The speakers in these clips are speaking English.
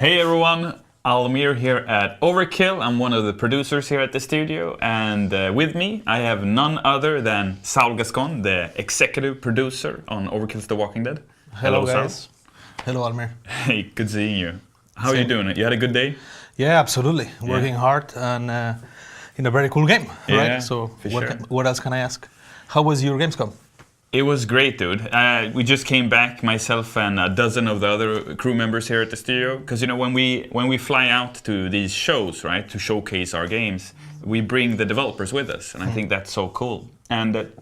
Hey everyone, Almir here at Overkill. I'm one of the producers here at the studio, and with me I have none other than Saul Gascon, the executive producer on Overkill's The Walking Dead. Hello guys. Saul. Hello Almir. Hey, good seeing you. How are you doing? You had a good day? Yeah, absolutely. Working hard and in a very cool game, right? So what else can I ask? How was your Gamescom? It was great, dude. We just came back, myself and a dozen of the other crew members here at the studio. Because when we fly out to these shows, right, to showcase our games, we bring the developers with us, and I think that's so cool. And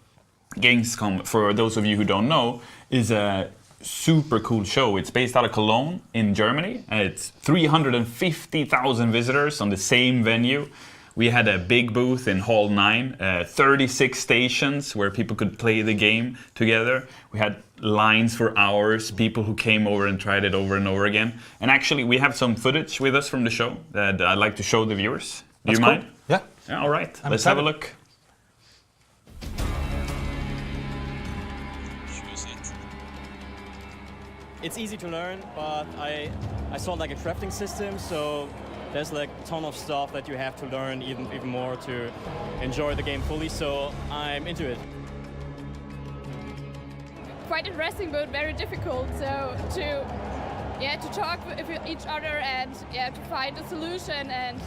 Gamescom, for those of you who don't know, is a super cool show. It's based out of Cologne in Germany, and it's 350,000 visitors on the same venue. We had a big booth in Hall 9, 36 stations where people could play the game together. We had lines for hours, people who came over and tried it over and over again. And actually, we have some footage with us from the show that I'd like to show the viewers. Do you mind? Yeah. All right, let's have a look. It's easy to learn, but I saw like a crafting system, so there's like a ton of stuff that you have to learn even more to enjoy the game fully, so I'm into it. Quite interesting, but very difficult. So to talk with each other and to find a solution and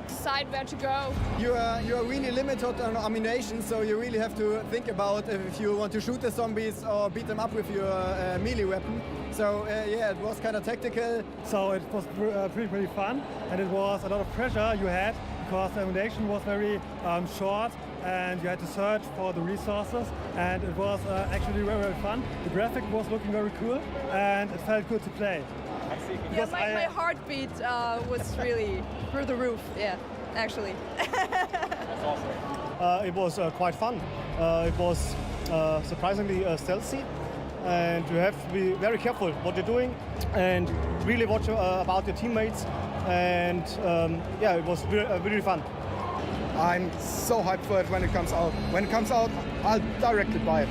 decide where to go. You are really limited on ammunition, so you really have to think about if you want to shoot the zombies or beat them up with your melee weapon. So it was kind of tactical. So it was pretty fun, and it was a lot of pressure you had because the ammunition was very short and you had to search for the resources, and it was actually very fun. The graphic was looking very cool and it felt good to play. Yeah, my heartbeat was really through the roof, actually. That's awesome. It was quite fun. It was surprisingly stealthy, and you have to be very careful what you're doing and really watch about your teammates, and it was really fun. I'm so hyped for it when it comes out. When it comes out, I'll directly buy it.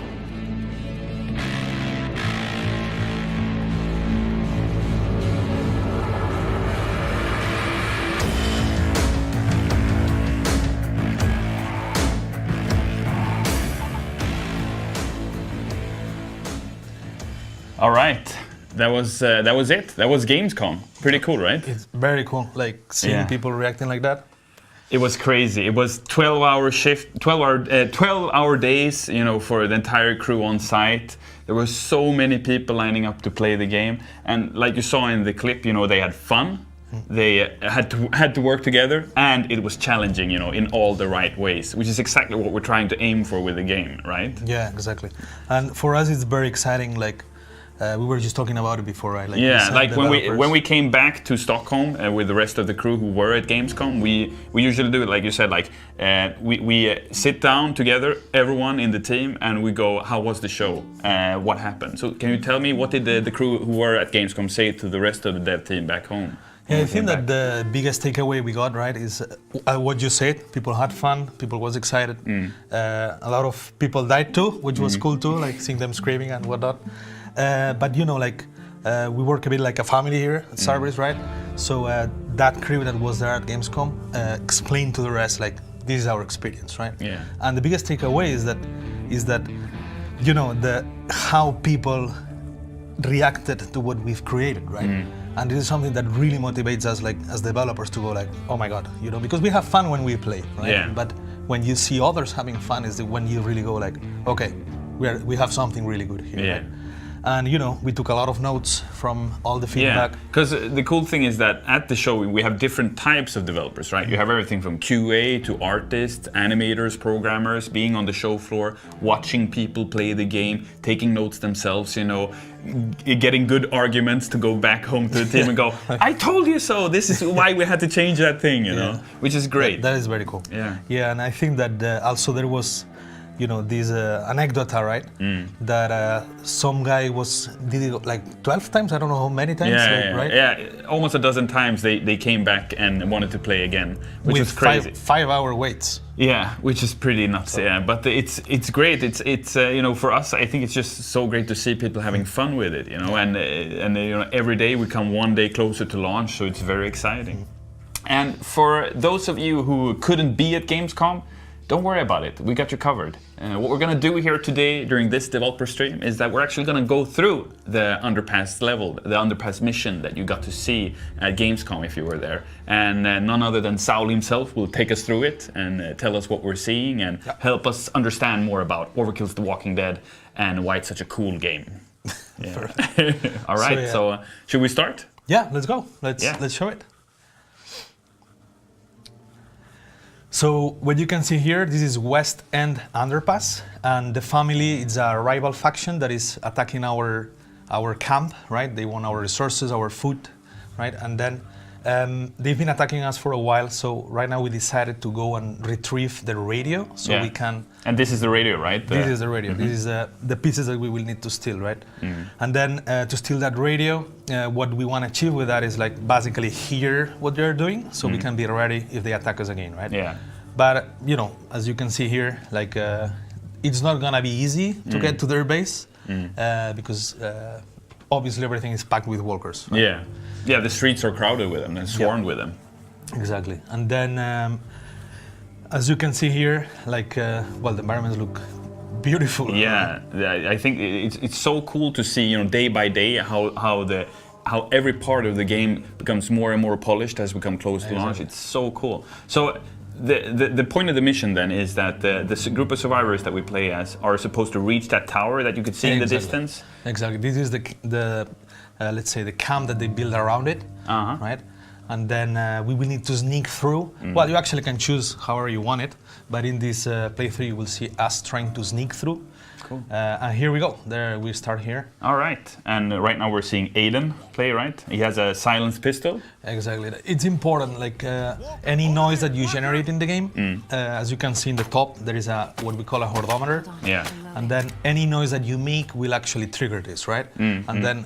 All right, that was it. That was Gamescom. Pretty cool, right? It's very cool, like seeing people reacting like that. It was crazy. It was 12-hour shift, 12-hour days, for the entire crew on site. There were so many people lining up to play the game, and like you saw in the clip, they had fun. They had to work together, and it was challenging, in all the right ways, which is exactly what we're trying to aim for with the game, right? Yeah, exactly. And for us, it's very exciting. Like we were just talking about it before, right? Like like when we came back to Stockholm with the rest of the crew who were at Gamescom, we usually do it like you said, like we sit down together, everyone in the team, and we go, how was the show? What happened? So can you tell me, what did the crew who were at Gamescom say to the rest of the dev team back home? Yeah, I think that the biggest takeaway we got, right, is what you said. People had fun, people was excited. A lot of people died too, which was cool too, like seeing them screaming and whatnot. But we work a bit like a family here at Cerberus, right? So that crew that was there at Gamescom explained to the rest, like, this is our experience, right? Yeah. And the biggest takeaway is that how people reacted to what we've created, right? And this is something that really motivates us, like, as developers, to go like, oh my God, because we have fun when we play, right? Yeah. But when you see others having fun is when you really go like, okay, we have something really good here. Yeah. Right? And we took a lot of notes from all the feedback. Yeah, because the cool thing is that at the show we have different types of developers, right? You have everything from QA to artists, animators, programmers, being on the show floor, watching people play the game, taking notes themselves, getting good arguments to go back home to the team and go, I told you so, this is why we had to change that thing, which is great. That is very cool. Yeah. Yeah, and I think that also there was this anecdota, right? That some guy did it like 12 times. I don't know how many times, right? Yeah, almost a dozen times they came back and wanted to play again, which With was crazy. 5-hour waits. Yeah, which is pretty nuts. Yeah, but it's great. It's for us, I think it's just so great to see people having fun with it. And every day we come one day closer to launch, so it's very exciting. And for those of you who couldn't be at Gamescom, don't worry about it, we got you covered. What we're going to do here today during this developer stream is that we're actually going to go through the underpass level, the underpass mission that you got to see at Gamescom if you were there. And none other than Saul himself will take us through it and tell us what we're seeing and help us understand more about Overkill's The Walking Dead and why it's such a cool game. All right, so should we start? Yeah, let's go. Let's show it. So what you can see here, this is West End Underpass, and the family is a rival faction that is attacking our camp, right? They want our resources, our food, right? And then they've been attacking us for a while, so right now we decided to go and retrieve the radio so we can... And this is the radio, right? This is the radio. This is the pieces that we will need to steal, right? And then to steal that radio, what we want to achieve with that is like basically hear what they're doing so we can be ready if they attack us again, right? Yeah. But, as you can see here, like it's not going to be easy to get to their base because obviously everything is packed with walkers. Right? Yeah, the streets are crowded with them and swarmed with them. Exactly. And then, as you can see here, like, the environments look beautiful. Yeah, I think it's so cool to see, day by day how every part of the game becomes more and more polished as we come close to launch. It's so cool. So the point of the mission then is that the group of survivors that we play as are supposed to reach that tower that you could see in the distance. Exactly. This is the let's say the camp that they build around it, right? And then we will need to sneak through. Well, you actually can choose however you want it, but in this playthrough you will see us trying to sneak through. Cool. And here we go. There we start here. All right. And right now we're seeing Aiden play, right? He has a silenced pistol. Exactly. It's important, like any noise that you generate in the game, as you can see in the top, there is what we call a hordometer. Yeah. And then any noise that you make will actually trigger this, right? And then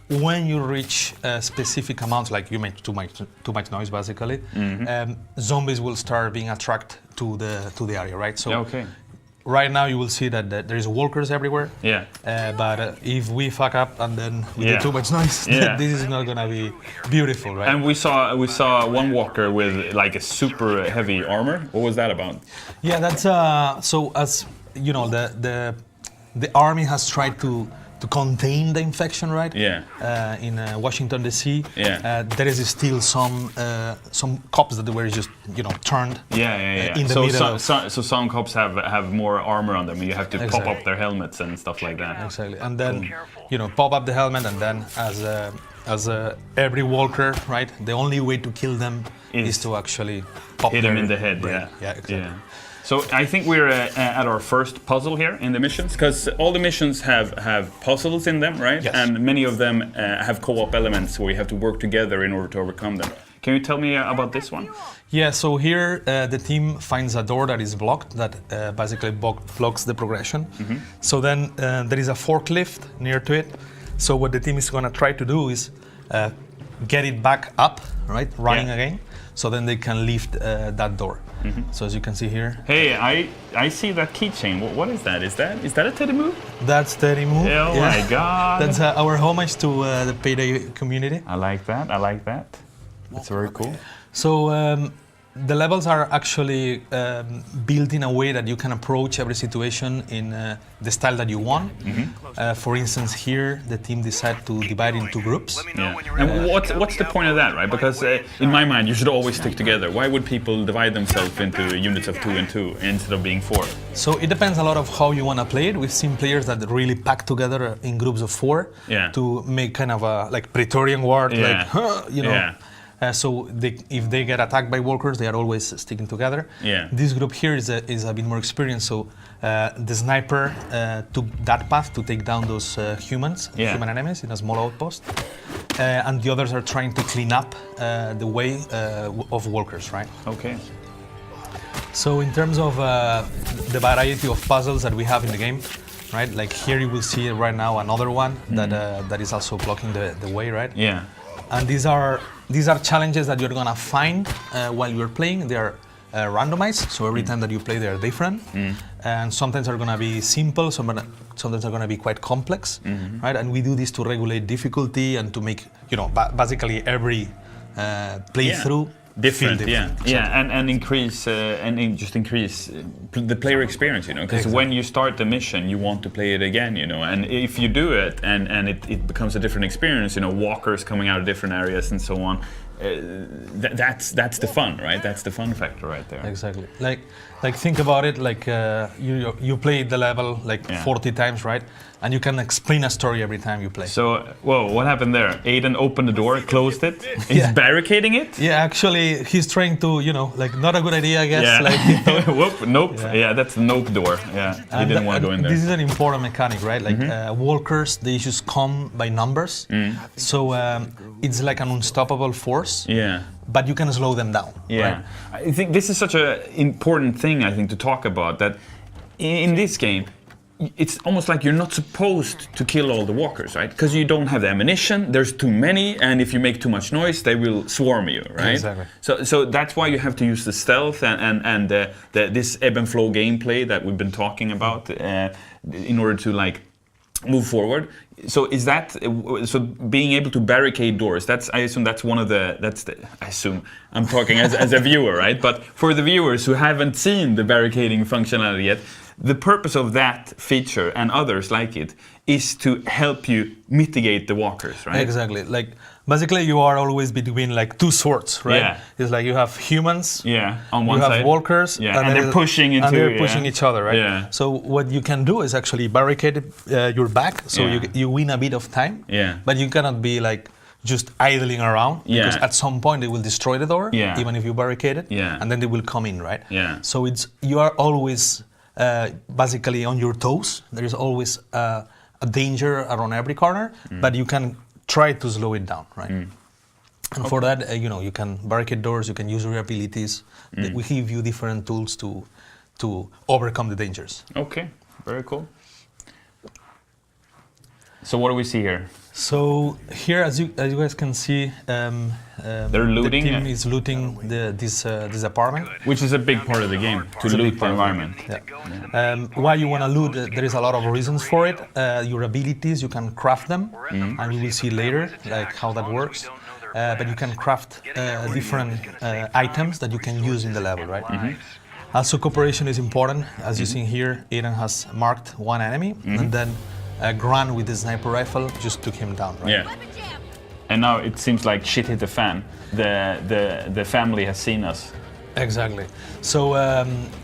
when you reach specific amounts, like you make too much noise, basically, zombies will start being attracted to the area, right? So right now you will see that there is walkers everywhere. Yeah. But if we fuck up and then we do too much noise, this is not gonna be beautiful, right? And we saw one walker with like a super heavy armor. What was that about? Yeah, that's so as you know, the army has tried to contain the infection, right? Yeah. In Washington D.C. Yeah. There is still some cops that were just turned. In the middle. So some cops have more armor on them. You have to pop up their helmets and stuff like that. Exactly. And then pop up the helmet, and then as every walker, right? The only way to kill them is to actually hit them in the head. Brain. Yeah. Exactly. Yeah. So I think we're at our first puzzle here in the missions, because all the missions have puzzles in them, right? Yes. And many of them have co-op elements where you have to work together in order to overcome them. Can you tell me about this one? Yeah, so here the team finds a door that is blocked, that basically blocks the progression. So then there is a forklift near to it. So what the team is going to try to do is get it back up, right? Running again. So then they can lift that door. So as you can see here. Hey, I see that keychain. What is that? Is that a Teddy Move? That's Teddy Move. Oh my God. That's our homage to the Payday community. I like that. That's very cool. So the levels are actually built in a way that you can approach every situation in the style that you want. For instance, here the team decided to divide into groups. Yeah. And what's the point of that, right? Because in my mind, you should always stick together. Why would people divide themselves into units of 2 and 2 instead of being 4? So it depends a lot of how you want to play it. We've seen players that really pack together in groups of 4 to make kind of a like Praetorian War, so if they get attacked by walkers, they are always sticking together. Yeah. This group here is a bit more experienced, so the sniper took that path to take down those human enemies in a small outpost, and the others are trying to clean up the way of walkers, right? Okay. So in terms of the variety of puzzles that we have in the game, right? Like here you will see right now another one that is also blocking the way, right? Yeah. And these are challenges that you're gonna find while you're playing. They're randomized, so every time that you play, they're different. And sometimes they're gonna be simple, sometimes they're gonna be quite complex, right? And we do this to regulate difficulty and to make, basically every playthrough different. feel different. And increase increase the player experience, because Exactly. when you start the mission, you want to play it again, and if you do it and it becomes a different experience, walkers coming out of different areas and so on. That's the fun, right? That's the fun factor right there. Exactly. Like think about it. Like you play the level 40 times, right? And you can explain a story every time you play. So, whoa, what happened there? Aiden opened the door, closed it. He's barricading it. Yeah, actually, he's trying to, not a good idea, I guess. Yeah. Whoop, nope. Yeah, that's the nope door. Yeah, he didn't want to go in there. This is an important mechanic, right? Like walkers, they just come by numbers. So it's like an unstoppable force. Yeah. But you can slow them down. Yeah. Right? I think this is such an important thing, to talk about, that in this game, it's almost like you're not supposed to kill all the walkers, right? Because you don't have the ammunition, there's too many, and if you make too much noise, they will swarm you, right? Exactly. So that's why you have to use the stealth and this ebb and flow gameplay that we've been talking about in order to move forward. So is that so being able to barricade doors? I assume that's one of the. I assume I'm talking as a viewer, right? But for the viewers who haven't seen the barricading functionality yet, the purpose of that feature and others like it is to help you mitigate the walkers, right? Exactly. Like basically, you are always between two swords, right? Yeah. It's like you have humans. Yeah. On one you side. have walkers. Yeah. And they're pushing into. And they're pushing each other, right? Yeah. So what you can do is actually barricade your back, so you win a bit of time. Yeah. But you cannot be just idling around, because at some point they will destroy the door, even if you barricade it. Yeah. And then they will come in, right? Yeah. So you are always basically on your toes. There is always a danger around every corner, but you can try to slow it down, right? And for that, you can barricade doors, you can use your abilities. We give you different tools to overcome the dangers. Okay, very cool. So what do we see here? So here, as you guys can see, they're looting. The team is looting this apartment, which is a big part of the game, to loot the environment. Yeah. Why you want to loot? There is a lot of reasons for it. Your abilities, you can craft them, and we will see later how that works. But you can craft different items that you can use in the level, right? Also, cooperation is important. As you see here, Aiden has marked one enemy, and then Gran with the sniper rifle just took him down, right? Yeah. And now it seems like shit hit the fan. The family has seen us. Exactly. So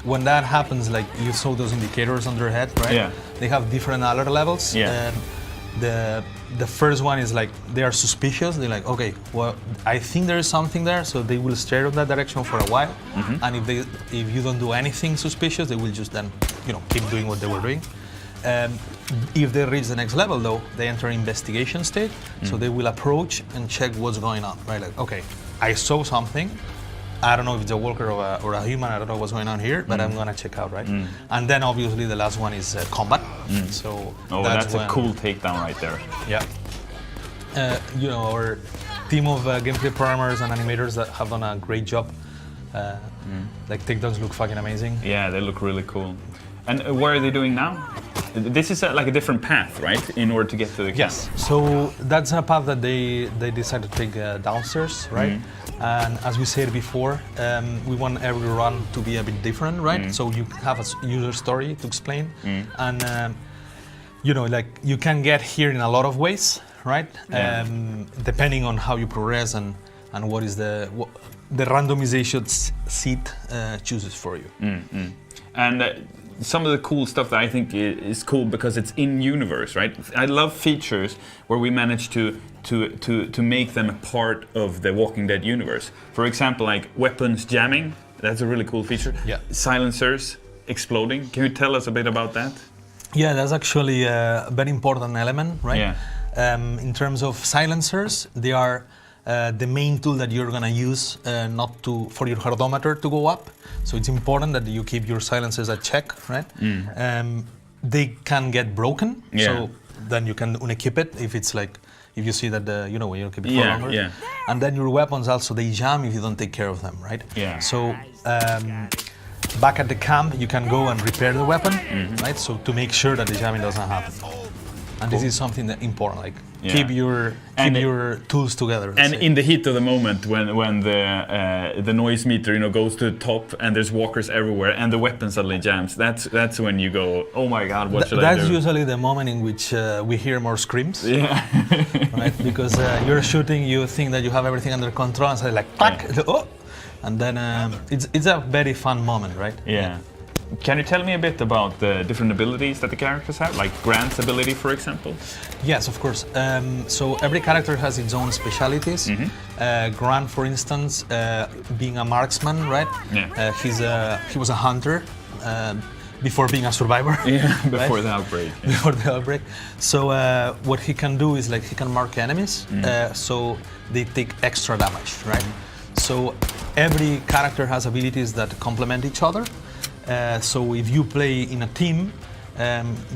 when that happens, you saw those indicators on their head, right? Yeah. They have different alert levels. Yeah. The first one is they are suspicious. They're like, okay, well, I think there is something there, so they will stare in that direction for a while. And if you don't do anything suspicious, they will just then keep doing what they were doing. If they reach the next level, though, they enter investigation state. So they will approach and check what's going on, right? Like, okay, I saw something. I don't know if it's a walker or a human. I don't know what's going on here, but I'm gonna check out, right? And then obviously the last one is combat. So that's a cool takedown right there. Yeah. Our team of gameplay programmers and animators that have done a great job. Takedowns look fucking amazing. Yeah, they look really cool. And what are they doing now? This is a different path, right? In order to get to the camp. Yes. So that's a path that they decided to take downstairs, right? And as we said before, we want every run to be a bit different, right? So you have a user story to explain, and you can get here in a lot of ways, right? Depending on how you progress and what is the randomization seat chooses for you. And some of the cool stuff that I think is cool because it's in universe, right? I love features where we manage to make them a part of the Walking Dead universe. For example, weapons jamming. That's a really cool feature. Yeah. Silencers exploding. Can you tell us a bit about that? Yeah, that's actually a very important element, right? Yeah. In terms of silencers, they are the main tool that you're gonna use for your hardometer to go up. So it's important that you keep your silencers at check, right? They can get broken, so then you can unequip it if it's like, if you see that when you keep it for longer. Yeah. And then your weapons also, they jam if you don't take care of them, right? Yeah. So back at the camp, you can go and repair the weapon, right? So to make sure that the jamming doesn't happen. And this is something that important, like keep your tools together. And in the heat of the moment, when the noise meter goes to the top and there's walkers everywhere and the weapon suddenly jams, that's when you go, oh my God, what should I do? That's usually the moment in which we hear more screams. Yeah. Right? Because you're shooting, you think that you have everything under control, and so like, oh! And then it's a very fun moment, right? Yeah. Can you tell me a bit about the different abilities that the characters have, like Grant's ability, for example? Yes, of course. So every character has its own specialities. Grant, for instance, being a marksman, right? Yeah. He was a hunter before being a survivor. Yeah, before right? the outbreak. Yeah. Before the outbreak. So what he can do is like he can mark enemies, so they take extra damage, right? So every character has abilities that complement each other. So if you play in a team,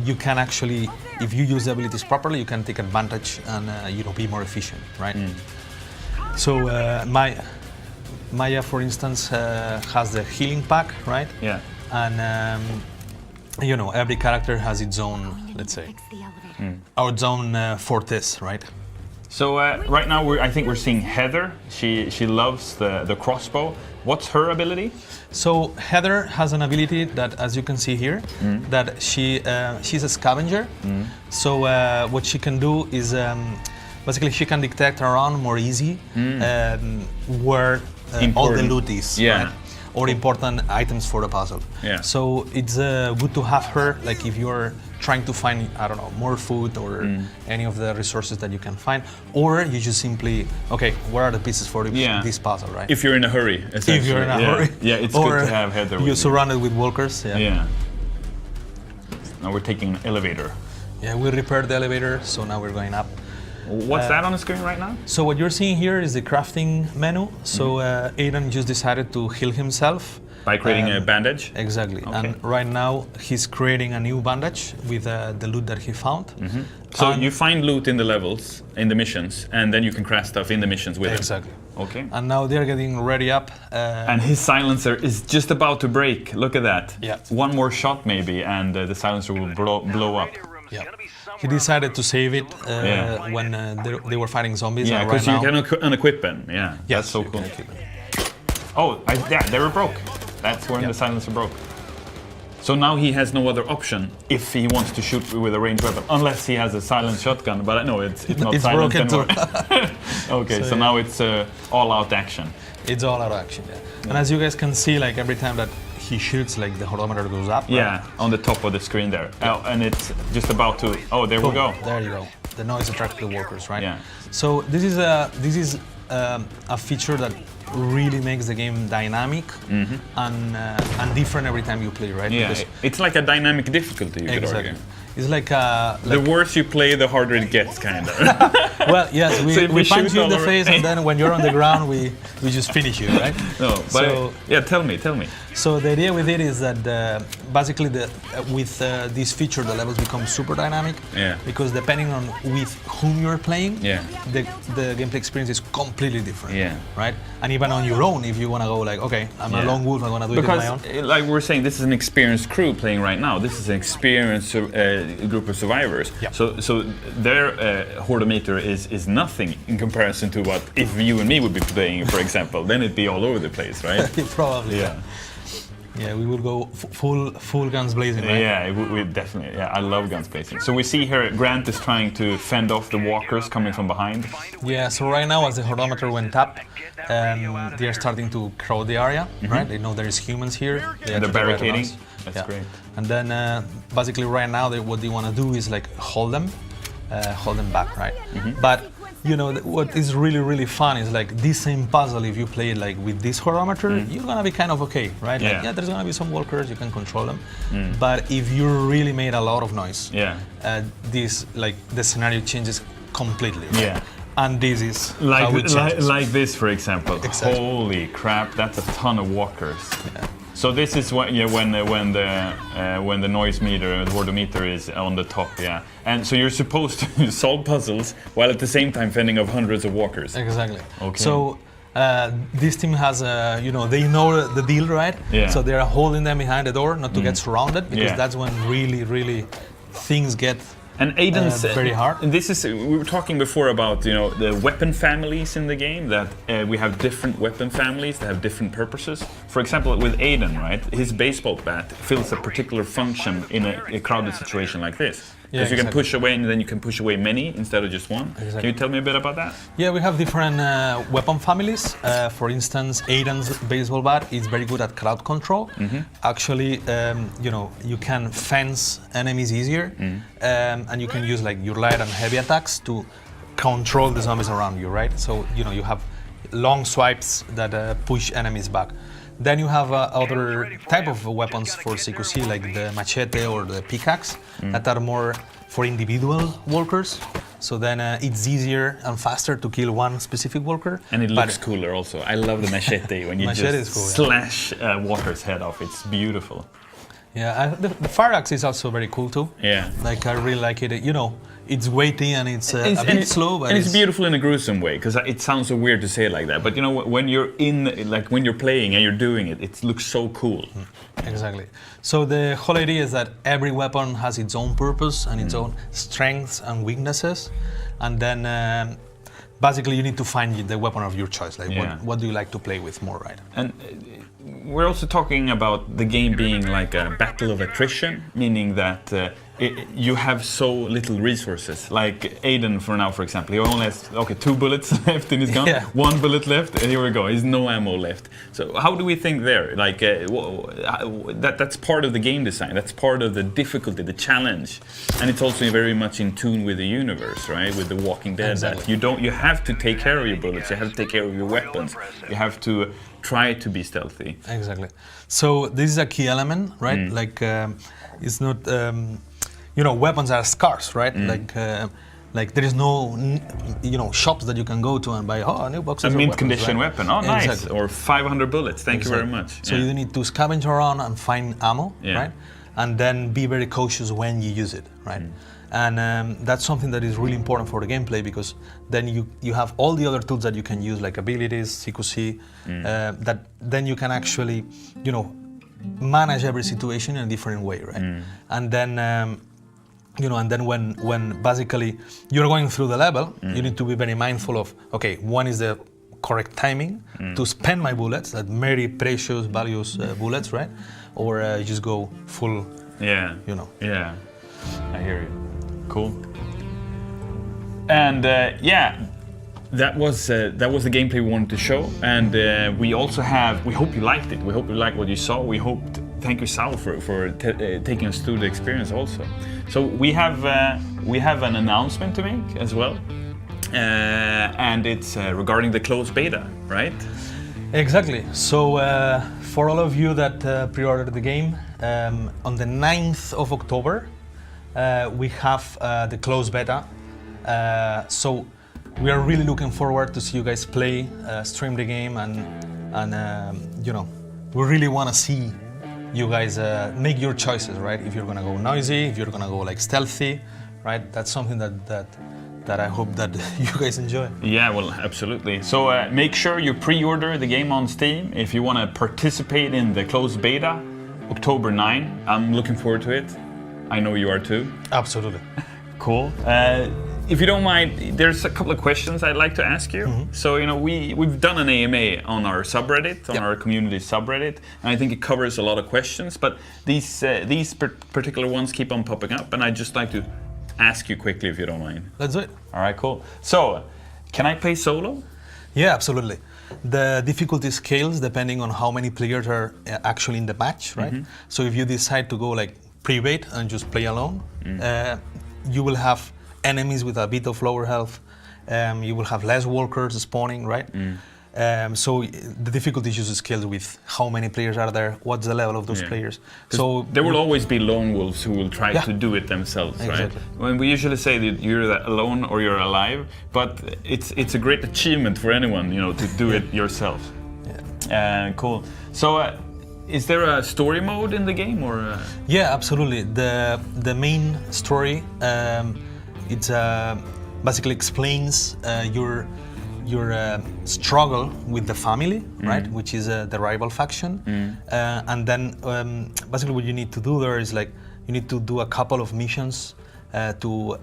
you can actually, if you use the abilities properly, you can take advantage and be more efficient, right? So Maya, for instance, has the healing pack, right? Yeah. And every character has its own, let's say, its own fortes, right? So right now, I think we're seeing Heather. She loves the crossbow. What's her ability? So Heather has an ability that, as you can see here, that she's a scavenger. So what she can do is basically she can detect around more easy where all the loot is, right? Or important items for the puzzle. Yeah. So it's good to have her, like if you're trying to find, I don't know, more food or any of the resources that you can find, or you just simply, okay, where are the pieces for this puzzle, right? If you're in a hurry, essentially. If you're in a hurry. Yeah, it's or good to have Heather with you're surrounded with walkers. Yeah. Now we're taking an elevator. Yeah, we repaired the elevator, so now we're going up. What's that on the screen right now? So what you're seeing here is the crafting menu. So Aiden just decided to heal himself. By creating a bandage? Exactly. Okay. And right now he's creating a new bandage with the loot that he found. So you find loot in the levels, in the missions, and then you can craft stuff in the missions with Exactly. him. Okay. And now they're getting ready up. And his silencer is just about to break. Look at that. Yeah. One more shot maybe, and the silencer will blow up. Yeah. He decided to save it when they were fighting zombies. Yeah, because you can unequip them. Yeah, yes, that's so cool. Oh, they were broke. That's when the silencer broke. So now he has no other option if he wants to shoot with a ranged weapon, unless he has a silent shotgun. But no, it's not silent anymore. Okay, so now it's all-out action. It's all-out action, yeah. And as you guys can see, like every time that he shoots, like the hardometer goes up. Yeah, right? on the top of the screen there. Oh, and it's just about to. Oh, there we go. There you go. The noise attracts the walkers, right? Yeah. So this is a feature that really makes the game dynamic and different every time you play, right? Yeah, because it's like a dynamic difficulty. You could argue. It's like the worse you play, the harder it gets, kind of. Well, yes, we punch you in the face, and then when you're on the ground, we just finish you, right? No, but tell me. So the idea with it is that basically with this feature, the levels become super dynamic. Yeah. Because depending on with whom you're playing, the gameplay experience is completely different. Yeah. Right. And even on your own, if you want to go like, okay, I'm a lone wolf, I want to do it on my own. Because, like we're saying, this is an experienced crew playing right now. This is an experienced group of survivors. Yeah. So their hardometer is nothing in comparison to what if you and me would be playing, for example. Then it'd be all over the place, right? Probably. Yeah. Yeah, we will go full guns blazing, right? Yeah, we definitely. Yeah, I love guns blazing. So we see here Grant is trying to fend off the walkers coming from behind. Yeah, so right now as the hardometer went up, they are starting to crowd the area, right? They know there's humans here. They're barricading. That's great. And then basically right now what they want to do is like hold them back, right? But what is really fun is like this same puzzle, if you play it like with this hardometer, you're gonna be kind of okay, right? Yeah. Like, there's gonna be some walkers, you can control them. But if you really made a lot of noise, the scenario changes completely, right? Yeah. And this is how Like, it changes. like this, for example. Exactly. Holy crap, that's a ton of walkers. So this is what, yeah, when the noise meter, the wordometer is on the top, yeah. And so you're supposed to solve puzzles while at the same time fending off hundreds of walkers. Exactly. Okay. So this team has, they know the deal, right? Yeah. So they're holding them behind the door not to get surrounded, because Yeah. that's when really things get And Aiden's very hard. And this is, we were talking before about the weapon families in the game, that we have different weapon families that have different purposes. For example, with Aiden, right, his baseball bat fills a particular function in a crowded situation like this. Because you can exactly. push away, and then you can push away many instead of just one. Exactly. Can you tell me a bit about that? Yeah, we have different weapon families. For instance, Aiden's baseball bat is very good at crowd control. Actually, you can fence enemies easier, and you can use like your light and heavy attacks to control the zombies around you, right? So you have long swipes that push enemies back. Then you have other type of weapons for CQC, like the machete or the pickaxe, that are more for individual walkers. So then it's easier and faster to kill one specific walker. And it looks cooler also. I love the machete when you Machete just is cool, yeah. slash a walker's head off. It's beautiful. Yeah, the fire axe is also very cool too. Yeah. Like I really like it. It's weighty and it's a bit slow, but and it's beautiful in a gruesome way, because it sounds so weird to say it like that. But when you're when you're playing and you're doing it, it looks so cool. Exactly. So the whole idea is that every weapon has its own purpose and its own strengths and weaknesses, and then basically you need to find the weapon of your choice. Like what do you like to play with more, right? And we're also talking about the game being like a battle of attrition, meaning that you have so little resources. Like Aiden, for example, he only has 2 bullets left in his gun, 1 bullet left, and here we go. He's no ammo left. So how do we think there? Like that's part of the game design. That's part of the difficulty, the challenge, and it's also very much in tune with the universe, right? With The Walking Dead, Exactly. that you have to take care of your bullets. You have to take care of your weapons. You have to try to be stealthy. Exactly. So this is a key element, right? Like it's not, weapons are scarce, right? Like there is no, shops that you can go to and buy a new box A of mint weapons, condition right? weapon. Oh, nice. Exactly. Or 500 bullets. Thank you very much. So you need to scavenge around and find ammo, Yeah. right? And then be very cautious when you use it, right? And that's something that is really important for the gameplay, because then you have all the other tools that you can use, like abilities, CQC, that then you can actually, manage every situation in a different way, right? And then, and then when basically you're going through the level, you need to be very mindful of, okay, when is the correct timing to spend my bullets, that very precious, valuable bullets, right? Or just go full, Yeah. Yeah. I hear you. Cool. And that was the gameplay we wanted to show. And we also we hope you liked it. We hope you liked what you saw. Thank you, Sal, for taking us through the experience also. So we have an announcement to make as well. And it's regarding the closed beta, right? Exactly. So for all of you that pre-ordered the game, on the 9th of October, we have the closed beta. So we are really looking forward to see you guys play, stream the game, and we really want to see you guys make your choices, right? If you're gonna go noisy, if you're gonna go like stealthy, right? That's something that I hope that you guys enjoy. Yeah, well, absolutely. So make sure you pre-order the game on Steam if you want to participate in the closed beta, October 9. I'm looking forward to it. I know you are too. Absolutely. Cool. If you don't mind, there's a couple of questions I'd like to ask you. So, we've done an AMA on our subreddit, on our community subreddit, and I think it covers a lot of questions, but these particular ones keep on popping up, and I'd just like to ask you quickly if you don't mind. Let's do it. All right, cool. So, can I play solo? Yeah, absolutely. The difficulty scales depending on how many players are actually in the match, right? So if you decide to go like private and just play alone, you will have enemies with a bit of lower health. You will have less walkers spawning, right? So the difficulty is just scales with how many players are there, what's the level of those players. So there will always be lone wolves who will try to do it themselves, exactly. right? When we usually say that you're alone or you're alive, but it's a great achievement for anyone, to do it yourself. Cool. So. Is there a story mode in the game, or? Yeah, absolutely. The main story it basically explains your struggle with the family, right? Which is the rival faction, and then basically what you need to do there is like you need to do a couple of missions to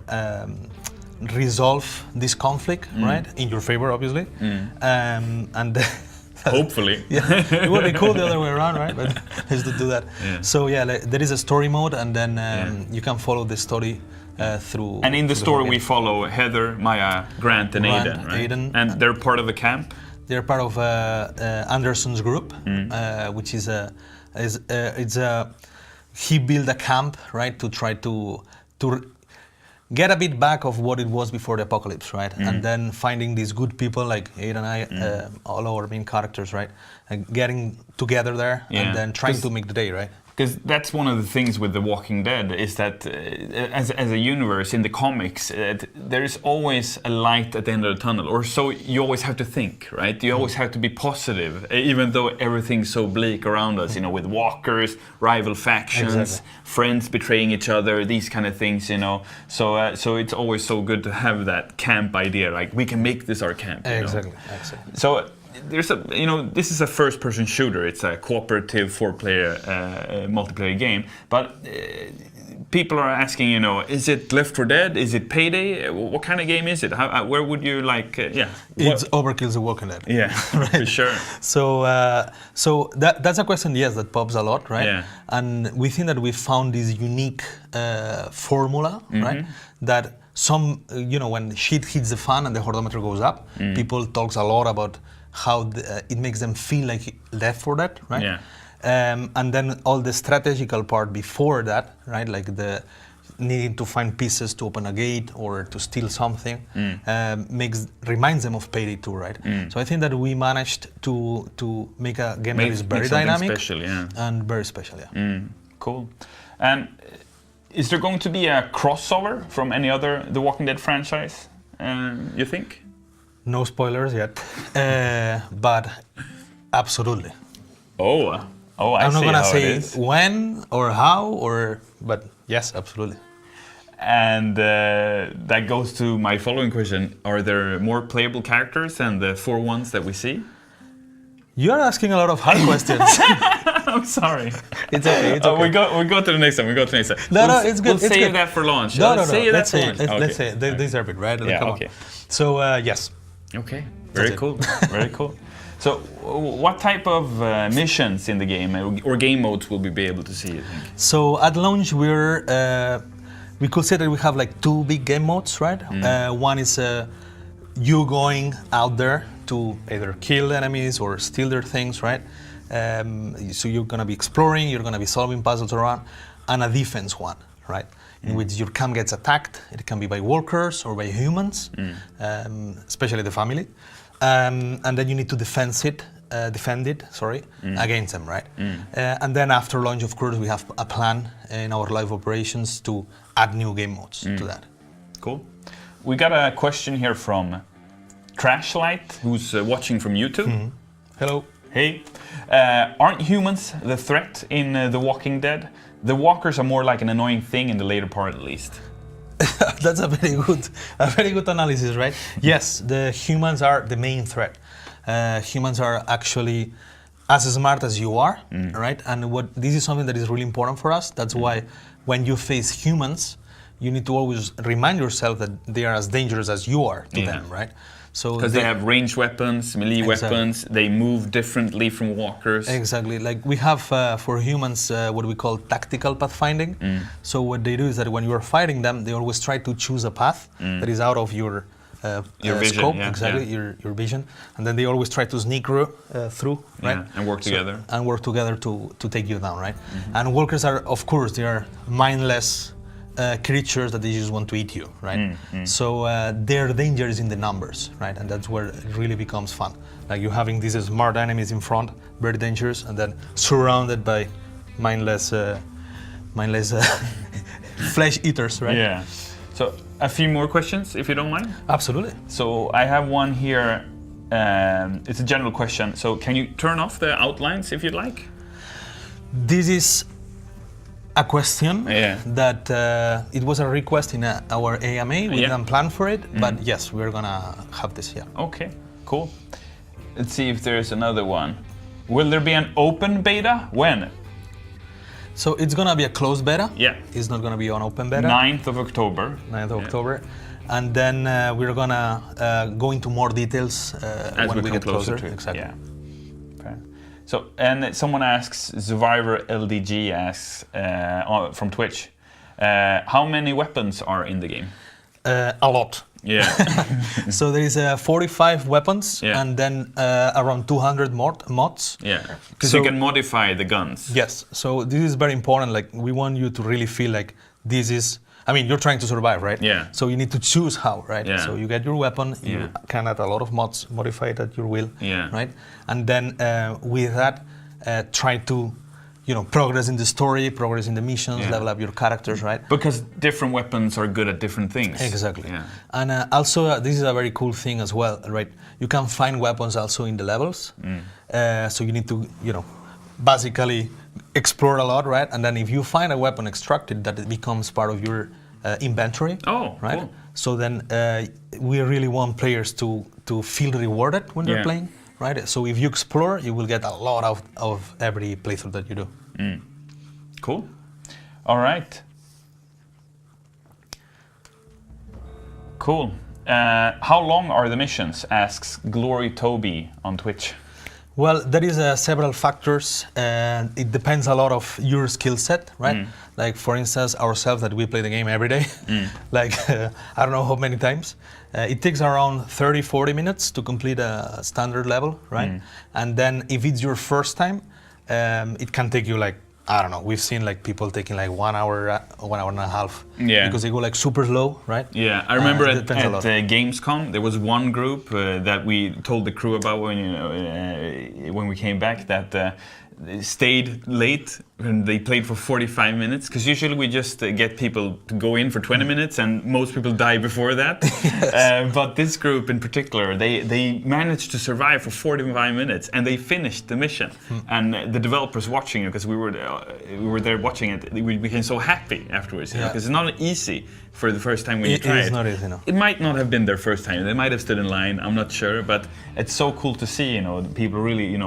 resolve this conflict, right? In your favor, obviously, and. Hopefully. Yeah, it would be cool the other way around, right? But let's do that. Yeah. So there is a story mode, and then you can follow the story through. And in the story, we follow Heather, Maya, Grant, and Aiden, right? And they're part of a camp. They're part of Anderson's group, which is he built a camp, right, to try to get a bit back of what it was before the apocalypse, right? And then finding these good people like Aiden and I, all our main characters, right? And getting together there and then trying to make the day, right? Because that's one of the things with The Walking Dead is that as a universe in the comics, there is always a light at the end of the tunnel, or so you always have to think, right? You always have to be positive, even though everything's so bleak around us, with walkers, rival factions, friends betraying each other, these kind of things, So it's always so good to have that camp idea, like we can make this our camp. Exactly. So. There's this is a first-person shooter. It's a cooperative 4-player multiplayer game. But people are asking, is it Left 4 Dead? Is it Payday? What kind of game is it? Where would you like? It's Overkill The Walking Dead. Yeah, right? For sure. So that's a question, yes, that pops a lot, right? Yeah. And we think that we found this unique formula, right? That some, when shit hits the fan and the hordometer goes up, people talks a lot about how it makes them feel like Left 4 Dead, right? Yeah. And then all the strategical part before that, right? Like the needing to find pieces to open a gate or to steal something, reminds them of Payday 2, right? So I think that we managed to make a game that is very dynamic, special, and very special, yeah. Cool. And is there going to be a crossover from any other The Walking Dead franchise? You think? No spoilers yet, but absolutely. I'm not gonna say when or how, but yes, absolutely. And that goes to my following question: are there more playable characters than the 4 ones that we see? You're asking a lot of hard questions. I'm sorry. It's okay. It's okay. We go to the next one. No, it's good. We'll save that for launch. Let's say it. They deserve it, right? Yeah. Okay. So yes. Okay. Very cool. Very cool. So, what type of missions in the game or game modes will we be able to see, you think? So, at launch, we could say that we have like 2 big game modes, right? One is you going out there to either kill enemies or steal their things, right? So, you're going to be exploring, you're going to be solving puzzles around, and a defense one, right? In which your camp gets attacked. It can be by walkers or by humans, especially the family. And then you need to defend it, against them, right? And then after launch, of course, we have a plan in our live operations to add new game modes to that. Cool. We got a question here from Trashlight, who's watching from YouTube. Hello. Hey. Aren't humans the threat in The Walking Dead? The walkers are more like an annoying thing in the later part, at least. That's a very good analysis, right? Yes, the humans are the main threat. Humans are actually as smart as you are, right? And this is something that is really important for us. That's why when you face humans, you need to always remind yourself that they are as dangerous as you are to them, right? So because they have ranged weapons, melee weapons, they move differently from walkers. Exactly. Like we have for humans what we call tactical pathfinding. So what they do is that when you are fighting them, they always try to choose a path that is out of your vision, scope, your vision, and then they always try to sneak through, right? And work together. To take you down, right? And walkers are, of course, they are mindless creatures that they just want to eat you, right? So their danger is in the numbers, right? And that's where it really becomes fun. Like you're having these smart enemies in front, very dangerous, and then surrounded by mindless flesh eaters, right? Yeah. So a few more questions, if you don't mind. Absolutely. So I have one here. It's a general question. So can you turn off the outlines if you'd like? This is a question Yeah. that it was a request in our AMA. We didn't plan for it, but yes, we're gonna have this here. Okay, cool. Let's see if there's another one. Will there be an open beta? When? So it's gonna be a closed beta. Yeah. It's not gonna be an open beta. 9th of October. 9th of October. And then we're gonna go into more details As when we come get closer. to it. Exactly. Yeah. Okay. So, and someone asks, Survivor LDG asks from Twitch, how many weapons are in the game? A lot. Yeah. So there is 45 weapons and then around 200 mods. Yeah. Because you can modify the guns. Yes. So this is very important. Like we want you to really feel like this is. I mean, you're trying to survive, right? Yeah. So you need to choose how, right? Yeah. So you get your weapon, you can add a lot of mods, modify it at your will, right? And then with that, try to, progress in the story, progress in the missions, level up your characters, right? Because different weapons are good at different things. Exactly. Yeah. And also, this is a very cool thing as well, right? You can find weapons also in the levels. So you need to, basically explore a lot, right? And then if you find a weapon extracted, that it becomes part of your inventory. Oh, right. Cool. So then we really want players to feel rewarded when they're playing, right? So if you explore, you will get a lot of every playthrough that you do. Cool. All right. Cool. How long are the missions? Asks Glory Toby on Twitch. Well, there is several factors, and it depends a lot of your skill set, right? Like, for instance, ourselves, that we play the game every day, like, I don't know how many times. It takes around 30-40 minutes to complete a standard level, right? And then if it's your first time, it can take you like, I don't know, we've seen like people taking like 1 hour, 1 hour and a half. Yeah. Because they go like super slow, right? Yeah, I remember at Gamescom, there was one group that we told the crew about when we came back that they stayed late and they played for 45 minutes. Because usually we just get people to go in for 20 minutes and most people die before that. But this group in particular, they managed to survive for 45 minutes and they finished the mission. And the developers watching it, because we were there watching it, we became so happy afterwards. Because it's not easy for the first time when you try it. It is not easy, no. It might not have been their first time. They might have stood in line. I'm not sure, but it's so cool to see, people really,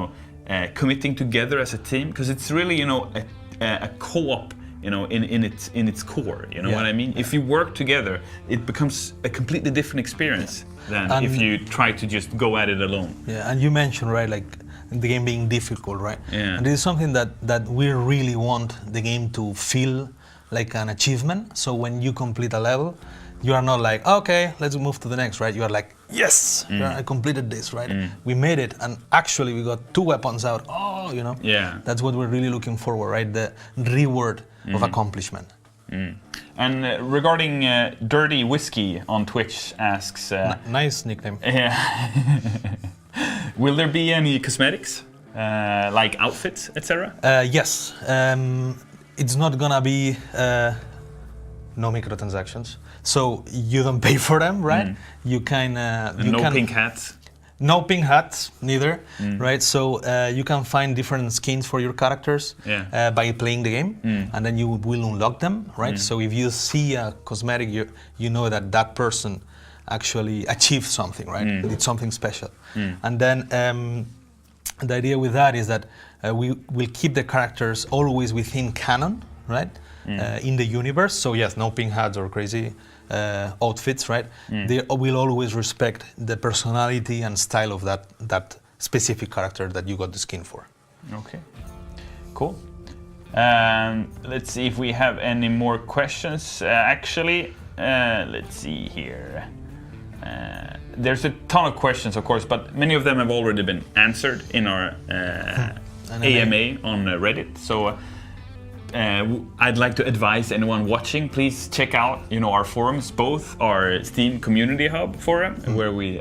committing together as a team, because it's really, a co-op, in its core. You know what I mean? If you work together, it becomes a completely different experience than if you try to just go at it alone. Yeah, and you mentioned, right, like the game being difficult, right? Yeah. And this is something that we really want the game to feel like an achievement. So when you complete a level, you are not like, okay, let's move to the next, right? You are like, yes, I completed this, right? We made it, and actually we got 2 weapons out. Oh, Yeah. That's what we're really looking forward, right? The reward of accomplishment. And regarding Dirty Whiskey on Twitch asks... Nice nickname. Yeah. Will there be any cosmetics, like outfits, etc.? Yes. It's not gonna be no microtransactions. So you don't pay for them, right? You can... pink hats? No pink hats, neither, right? So you can find different skins for your characters by playing the game, and then you will unlock them, right? So if you see a cosmetic, you know that person actually achieved something, right? Did something special. And then the idea with that is that we will keep the characters always within canon, right? In the universe. So yes, no pink hats or crazy outfits, right? They will always respect the personality and style of that specific character that you got the skin for. Okay, cool. Let's see if we have any more questions. Actually, let's see here. There's a ton of questions, of course, but many of them have already been answered in our AMA on Reddit. So I'd like to advise anyone watching, please check out, our forums, both our Steam Community Hub forum, where we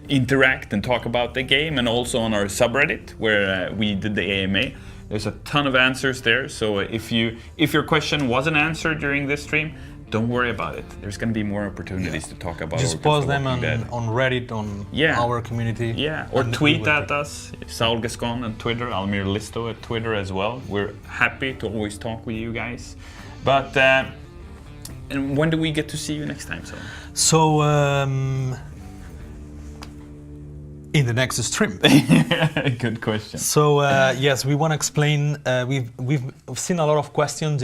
interact and talk about the game, and also on our subreddit, where we did the AMA. There's a ton of answers there, so if your question wasn't answered during this stream, don't worry about it. There's going to be more opportunities to talk about. Just post them on Reddit, on our community. Yeah, or tweet at us, Saul Gascon on Twitter, Almir Listo at Twitter as well. We're happy to always talk with you guys. But and when do we get to see you next time, Saul? So, in the next stream. Good question. So yes, we want to explain. We've seen a lot of questions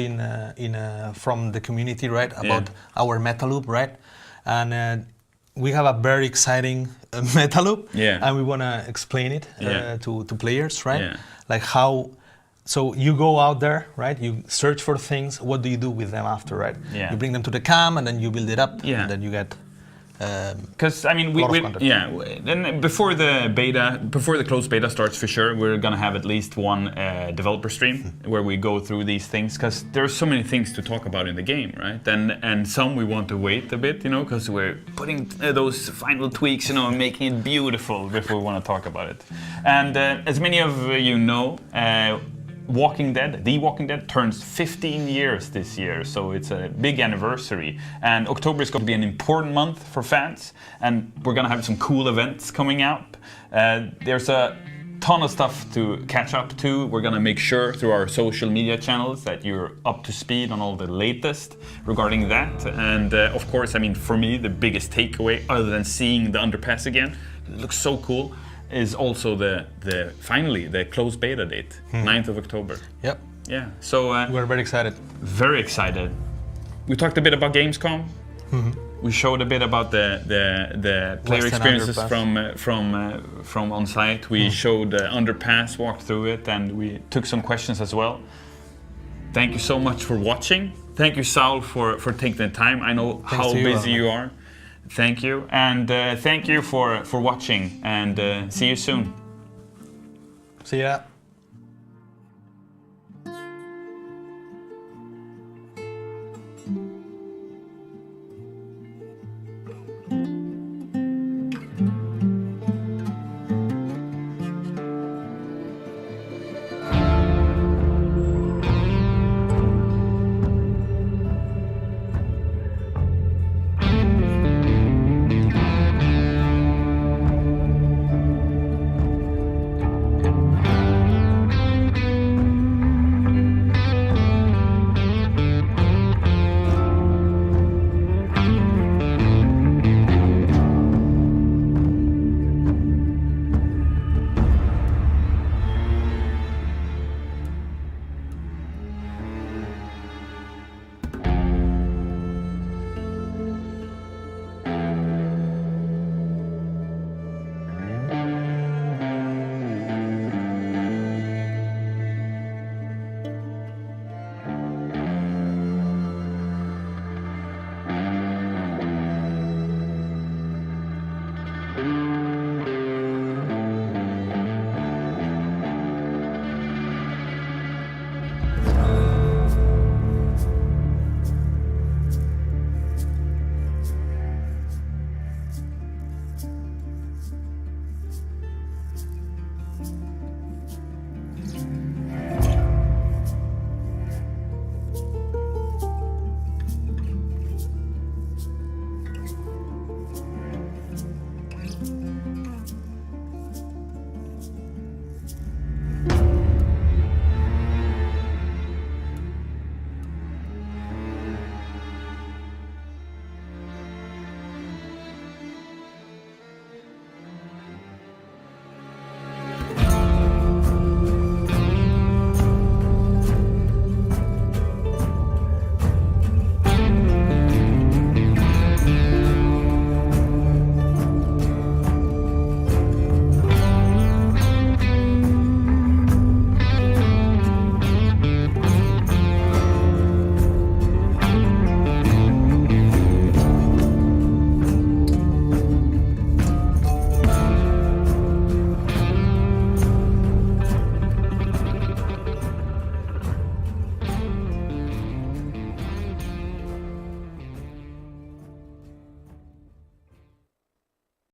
from the community, right, about our meta loop, right, and we have a very exciting meta loop, and we want to explain it to players, right, like how. So you go out there, right? You search for things. What do you do with them after, right? You bring them to the cam, and then you build it up, and then you get. Because then before the closed beta starts, for sure, we're gonna have at least one developer stream where we go through these things, because there's so many things to talk about in the game, right? And some we want to wait a bit, because we're putting those final tweaks, and making it beautiful before we want to talk about it. And as many of you know, The Walking Dead turns 15 years this year, so it's a big anniversary. And October is going to be an important month for fans, and we're going to have some cool events coming up. There's a ton of stuff to catch up to. We're going to make sure through our social media channels that you're up to speed on all the latest regarding that. And of course, for me, the biggest takeaway, other than seeing the underpass again, it looks so cool, is also finally the closed beta date, 9th of October. Yep. Yeah. So we're very excited. Very excited. We talked a bit about Gamescom. We showed a bit about the player experiences from on site. We showed Underpass, walked through it, and we took some questions as well. Thank you so much for watching. Thank you, Saul, for taking the time. I know how busy you are. Thank you, and thank you for watching, and see you soon. See ya.